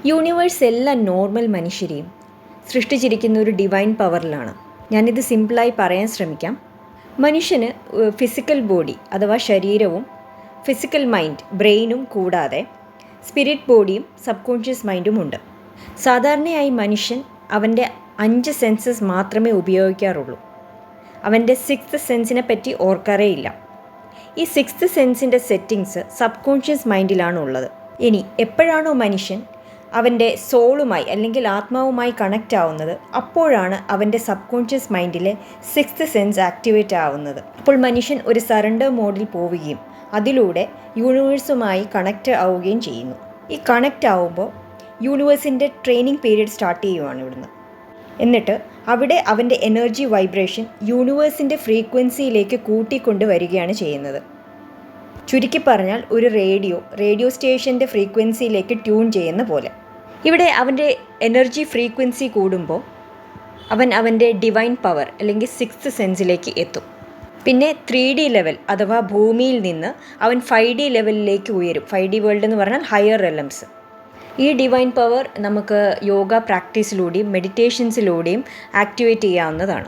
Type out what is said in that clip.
Universe എല്ലാ normal മനുഷ്യരെയും സൃഷ്ടിച്ചിരിക്കുന്ന ഒരു ഡിവൈൻ പവറിലാണ്. ഞാനിത് സിമ്പിളായി പറയാൻ ശ്രമിക്കാം. മനുഷ്യന് ഫിസിക്കൽ ബോഡി അഥവാ ശരീരവും ഫിസിക്കൽ മൈൻഡ് ബ്രെയിനും കൂടാതെ സ്പിരിറ്റ് ബോഡിയും സബ് കോൺഷ്യസ് മൈൻഡും ഉണ്ട്. സാധാരണയായി മനുഷ്യൻ അവൻ്റെ 5 സെൻസസ് മാത്രമേ ഉപയോഗിക്കാറുള്ളൂ. അവൻ്റെ 6th സെൻസിനെ പറ്റി ഓർക്കാറേയില്ല. ഈ 6th സെൻസിൻ്റെ സെറ്റിങ്സ് സബ് കോൺഷ്യസ് മൈൻഡിലാണ് ഉള്ളത്. ഇനി എപ്പോഴാണോ മനുഷ്യൻ അവൻ്റെ സോളുമായി അല്ലെങ്കിൽ ആത്മാവുമായി കണക്റ്റ് ആവുന്നത്, അപ്പോഴാണ് അവൻ്റെ സബ് കോൺഷ്യസ് മൈൻഡിലെ 6th സെൻസ് ആക്ടിവേറ്റ് ആവുന്നത്. അപ്പോൾ മനുഷ്യൻ ഒരു സറണ്ടർ മോഡിൽ പോവുകയും അതിലൂടെ യൂണിവേഴ്സുമായി കണക്റ്റ് ആവുകയും ചെയ്യുന്നു. ഈ കണക്റ്റ് ആവുമ്പോൾ യൂണിവേഴ്സിൻ്റെ ട്രെയിനിങ് പീരീഡ് സ്റ്റാർട്ട് ചെയ്യുവാണ് ഇവിടുന്ന്. എന്നിട്ട് അവിടെ അവൻ്റെ എനർജി വൈബ്രേഷൻ യൂണിവേഴ്സിൻ്റെ ഫ്രീക്വൻസിയിലേക്ക് കൂട്ടിക്കൊണ്ട് വരികയാണ് ചെയ്യുന്നത്. ചുരുക്കി പറഞ്ഞാൽ ഒരു റേഡിയോ സ്റ്റേഷൻ്റെ ഫ്രീക്വൻസിയിലേക്ക് ട്യൂൺ ചെയ്യുന്ന പോലെ. ഇവിടെ അവൻ്റെ എനർജി ഫ്രീക്വൻസി കൂടുമ്പോൾ അവൻ്റെ ഡിവൈൻ പവർ അല്ലെങ്കിൽ 6th സെൻസിലേക്ക് എത്തും. പിന്നെ 3D ലെവൽ അഥവാ ഭൂമിയിൽ നിന്ന് അവൻ 5D ലെവലിലേക്ക് ഉയരും. 5D വേൾഡ് എന്ന് പറഞ്ഞാൽ ഹയർ റെലംസ്. ഈ ഡിവൈൻ പവർ നമുക്ക് യോഗ പ്രാക്ടീസിലൂടെയും മെഡിറ്റേഷൻസിലൂടെയും ആക്ടിവേറ്റ് ചെയ്യാവുന്നതാണ്.